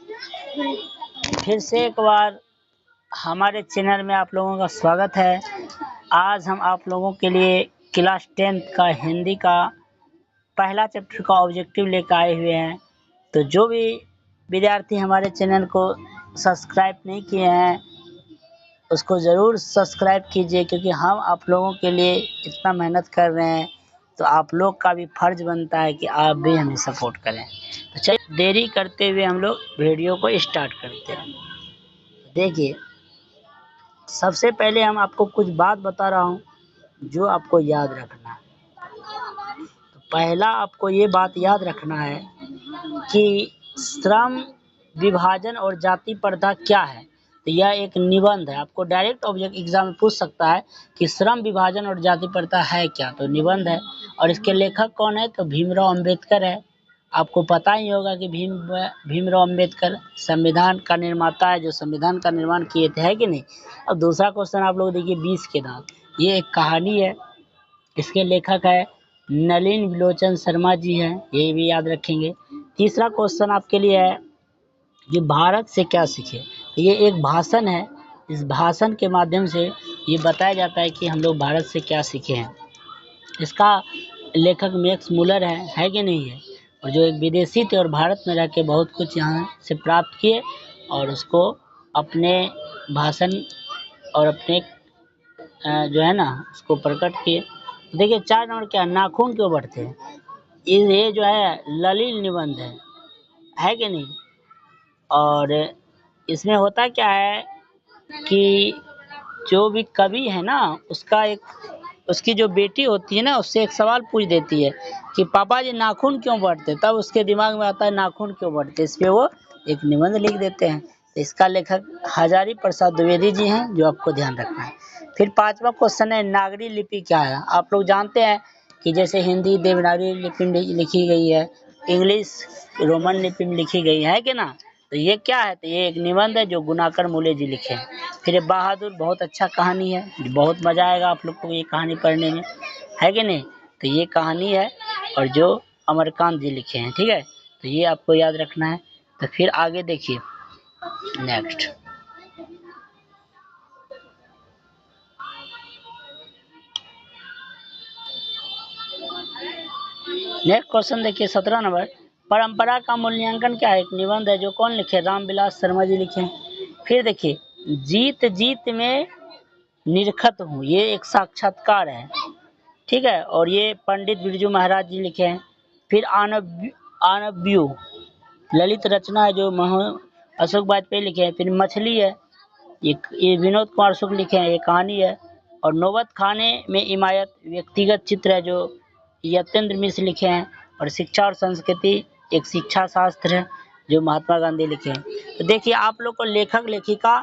फिर से एक बार हमारे चैनल में आप लोगों का स्वागत है। आज हम आप लोगों के लिए क्लास 10th का हिंदी का पहला चैप्टर का ऑब्जेक्टिव लेकर आए हुए हैं। तो जो भी विद्यार्थी हमारे चैनल को सब्सक्राइब नहीं किए हैं उसको ज़रूर सब्सक्राइब कीजिए, क्योंकि हम आप लोगों के लिए इतना मेहनत कर रहे हैं तो आप लोग का भी फ़र्ज़ बनता है कि आप भी हमें सपोर्ट करें। तो चलिए देरी करते हुए हम लोग वीडियो को स्टार्ट करते हैं। देखिए, सबसे पहले हम आपको कुछ बात बता रहा हूँ जो आपको याद रखना है। तो पहला आपको ये बात याद रखना है कि श्रम विभाजन और जाति प्रथा क्या है। तो यह एक निबंध है। आपको डायरेक्ट ऑब्जेक्ट एग्जाम में पूछ सकता है कि श्रम विभाजन और जाति प्रथा है क्या, तो निबंध है। और इसके लेखक कौन है, तो भीमराव अंबेडकर है। आपको पता ही होगा कि भीमराव अंबेडकर संविधान का निर्माता है, जो संविधान का निर्माण किए थे, है कि नहीं। अब दूसरा क्वेश्चन आप लोग देखिए, 20 के दाग, ये एक कहानी है। इसके लेखक है नलिन विलोचन शर्मा जी हैं, ये भी याद रखेंगे। तीसरा क्वेश्चन आपके लिए है कि भारत से क्या सीखे। तो ये एक भाषण है। इस भाषण के माध्यम से ये बताया जाता है कि हम लोग भारत से क्या सीखे हैं। इसका लेखक मैक्स मुलर है कि नहीं है, और जो एक विदेशी थे और भारत में रह के बहुत कुछ यहाँ से प्राप्त किए और उसको अपने भाषण और अपने जो है ना उसको प्रकट किए। देखिए 4 नंबर क्या, नाखून क्यों बढ़ते हैं। ये जो है ललित निबंध है कि नहीं। और इसमें होता क्या है कि जो भी कवि है ना उसकी जो बेटी होती है ना उससे एक सवाल पूछ देती है कि पापा जी नाखून क्यों बढ़ते, तब उसके दिमाग में आता है नाखून क्यों बढ़ते, इस पे वो एक निबंध लिख देते हैं। तो इसका लेखक हजारी प्रसाद द्विवेदी जी हैं, जो आपको ध्यान रखना है। फिर 5वां क्वेश्चन है नागरी लिपि क्या है। आप लोग जानते हैं कि जैसे हिंदी देवनागरी लिपि में लिखी गई है, इंग्लिश रोमन लिपि में लिखी गई है कि ना। तो ये क्या है, तो ये एक निबंध है जो गुनाकर मूले जी लिखे हैं। फिर ये बहादुर, बहुत अच्छा कहानी है, बहुत मज़ा आएगा आप लोग को ये कहानी पढ़ने में, है कि नहीं। तो ये कहानी है और जो अमरकांत जी लिखे हैं, ठीक है। तो ये आपको याद रखना है। तो फिर आगे देखिए नेक्स्ट क्वेश्चन देखिए 17 नंबर, परंपरा का मूल्यांकन क्या है। एक निबंध है जो कौन लिखे, रामविलास शर्मा जी लिखे हैं। फिर देखिए जीत जीत में निरखत हूँ, ये एक साक्षात्कार है, ठीक है, और ये पंडित बिरजू महाराज जी लिखे हैं। फिर आणव्यू ललित रचना है जो अशोक वाजपेयी लिखे हैं। फिर मछली है, ये विनोद कुमार शुक्ल लिखे हैं, ये कहानी है। और नौबत खाने में इमायत व्यक्तिगत चित्र है जो यतेंद्र मिश्र लिखे हैं। और शिक्षा और संस्कृति एक शिक्षा शास्त्र है जो महात्मा गांधी लिखे हैं। तो देखिए आप लोग को लेखक लेखिका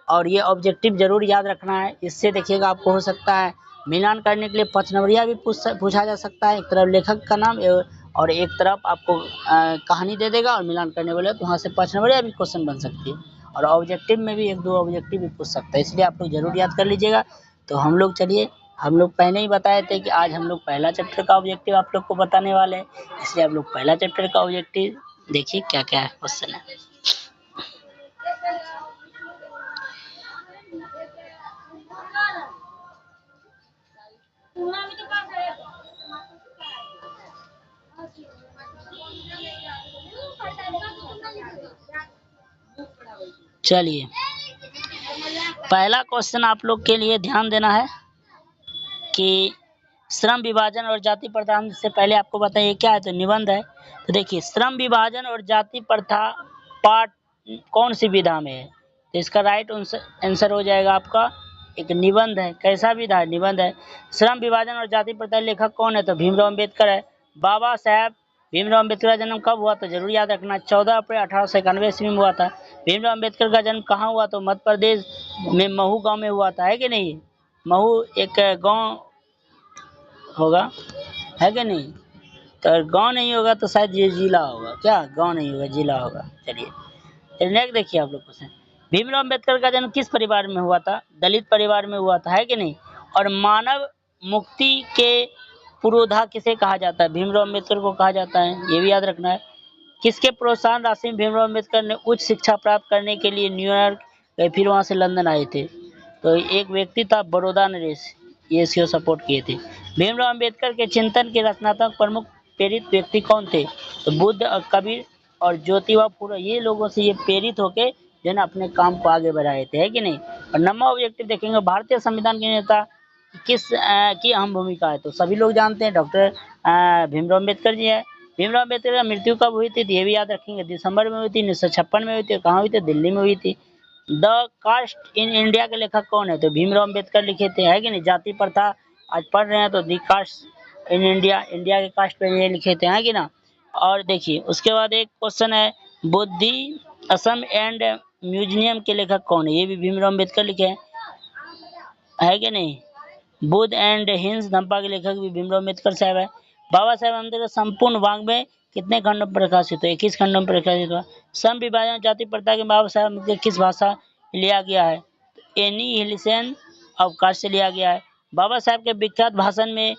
और ये ऑब्जेक्टिव जरूर याद रखना है। इससे देखिएगा आपको हो सकता है मिलान करने के लिए 5 नंबरिया भी पूछा जा सकता है। एक तरफ लेखक का नाम और एक तरफ आपको कहानी दे देगा और मिलान करने वाले तो वहाँ से 5 नंबरिया भी क्वेश्चन बन सकती है। और ऑब्जेक्टिव में भी 1-2 ऑब्जेक्टिव भी पूछ सकता है, इसलिए आप लोग जरूर याद कर लीजिएगा। तो हम लोग चलिए, हम लोग पहले ही बताए थे कि आज हम लोग पहला चैप्टर का ऑब्जेक्टिव आप लोग को बताने वाले हैं, इसलिए आप लोग पहला चैप्टर का ऑब्जेक्टिव देखिए क्या क्या क्वेश्चन है। चलिए पहला क्वेश्चन आप लोग के लिए ध्यान देना है कि श्रम विभाजन और जाति प्रथा से पहले आपको बताइए क्या है, तो निबंध है। तो देखिए श्रम विभाजन और जाति प्रथा पार्ट कौन सी विधा में है, तो इसका राइट आंसर हो जाएगा आपका एक निबंध है। कैसा विधा है, निबंध है। श्रम विभाजन और जाति प्रथा लेखक कौन है, तो भीमराव अंबेडकर है। बाबा साहब भीमराव अंबेडकर का जन्म कब हुआ, तो जरूर याद रखना 14 अप्रैल 1891 ईस्वी में हुआ था। भीमराव अंबेडकर का जन्म कहाँ हुआ, तो मध्य प्रदेश में महू गांव में हुआ था, है कि नहीं। महू एक गांव होगा, है कि नहीं। तो गांव नहीं होगा तो शायद ये जिला होगा, क्या गांव नहीं होगा जिला होगा। चलिए नेक्स्ट देखिए आप लोग क्वेश्चन, भीमराव अंबेडकर का जन्म किस परिवार में हुआ था, दलित परिवार में हुआ था, है कि नहीं। और मानव मुक्ति के पुरोधा किसे कहा जाता है, भीमराव अंबेडकर को कहा जाता है, ये भी याद रखना है। किसके प्रोत्साहन राशि में भीमराव अम्बेडकर ने उच्च शिक्षा प्राप्त करने के लिए न्यूयॉर्क गए, फिर वहाँ से लंदन आए थे? तो एक व्यक्ति था बड़ौदा नरेश, ये इसको सपोर्ट किए थे। भीमराव अम्बेडकर के चिंतन के रचनात्मक प्रमुख प्रेरित व्यक्ति कौन थे? तो बुद्ध और कबीर और ज्योतिबा फुले, ये लोगों से ये प्रेरित होके जो है ना अपने काम को आगे बढ़ाए थे, है कि नहीं। और नंबर ऑब्जेक्टिव देखेंगे, भारतीय संविधान के नेता की अहम भूमिका है? तो सभी लोग जानते हैं डॉक्टर भीमराव अम्बेडकर जी है। भीमराव अम्बेडकर की मृत्यु कब हुई थी? ये भी याद रखेंगे, दिसंबर में हुई थी, 1956 में हुई थी। कहाँ हुई थी? दिल्ली में हुई थी। द कास्ट इन इंडिया के लेखक कौन है? तो भीमराव अम्बेडकर लिखे थे, है कि नहीं। जाति प्रथा आज पढ़ रहे हैं तो दी कास्ट इन इंडिया, इंडिया के कास्ट पे ये लिखे थे, है कि ना। और देखिए उसके बाद एक क्वेश्चन है, बुद्धि असम एंड म्यूजियम के लेखक कौन है? ये भी भीमराव अम्बेडकर लिखे हैं, है कि नहीं। बुद्ध एंड हिंस धम्पा के लेखक भी भीमराव अम्बेडकर साहब है। बाबा साहेब अम्बेडकर संपूर्ण वाङ्मय कितने खंडों पर प्रकाशित हुआ? 21 खंडों पर प्रकाशित हुआ। सम विभाजन जाति प्रथा के बाबा साहेब अम्बेडकर किस भाषा लिया गया है? एनिहिलेशन ऑफ कास्ट से लिया गया है। बाबा साहेब के विख्यात भाषण में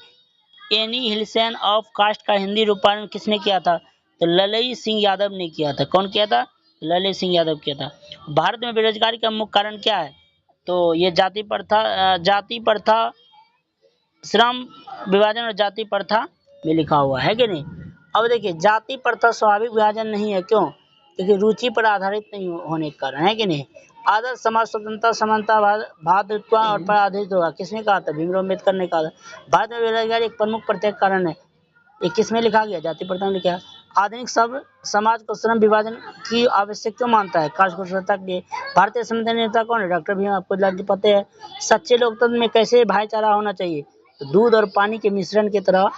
एनिहिलेशन ऑफ कास्ट का हिंदी रूपांतरण किसने किया था? तो ललई सिंह यादव ने किया था। कौन किया था? ललई सिंह यादव किया था। भारत में बेरोजगारी का मुख्य कारण क्या है? तो ये जाति प्रथा, श्रम विभाजन और जाति प्रथा में लिखा हुआ है कि नहीं। अब देखिए जाति प्रथा स्वाभाविक विभाजन नहीं है, क्यों? क्योंकि रुचि पर आधारित नहीं होने के कारण, है कि नहीं। आदर्श समाज स्वतंत्रता, समानता, भातृत्व और पर आधारित होगा, किसने कहा था? भीमराव अम्बेडकर ने कहा था। भारत में बेरोजगारी एक प्रमुख प्रत्येक कारण है, ये किसमें लिखा गया? जाति प्रथा में लिखा है। आधुनिक सब समाज को श्रम विभाजन की आवश्यक क्यों मानता है? कास्ट को स्वतंत्रता के लिए। भारतीय संविधान नेता कौन है? डॉक्टर भीम, आपको जल्दी पता है। सच्चे लोकतंत्र में कैसे भाईचारा होना चाहिए? तो दूध और पानी के मिश्रण की तरह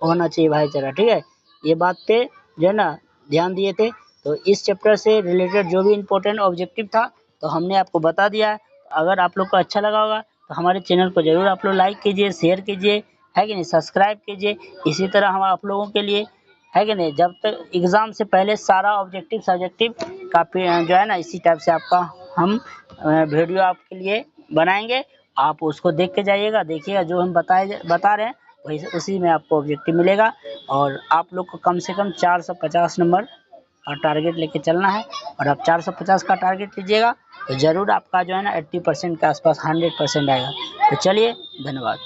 होना चाहिए भाईचारा, ठीक है। ये बात पे जो है ना ध्यान दिए थे। तो इस चैप्टर से रिलेटेड जो भी इम्पोर्टेंट ऑब्जेक्टिव था तो हमने आपको बता दिया है। अगर आप लोग को अच्छा लगा होगा तो हमारे चैनल को जरूर आप लोग लाइक कीजिए, शेयर कीजिए, है कि नहीं, सब्सक्राइब कीजिए। इसी तरह हम आप लोगों के लिए, है कि नहीं, जब तक एग्ज़ाम से पहले सारा ऑब्जेक्टिव सब्जेक्टिव काफ़ी जो है ना इसी टाइप से आपका हम वीडियो आपके लिए बनाएंगे। आप उसको देख के जाइएगा, देखिएगा जो हम बता रहे हैं वही उसी में आपको ऑब्जेक्टिव मिलेगा। और आप लोग को कम से कम 450 नंबर का टारगेट लेके चलना है। और आप 450 का टारगेट लीजिएगा तो ज़रूर आपका जो है ना 80% के आसपास 100% आएगा। तो चलिए, धन्यवाद।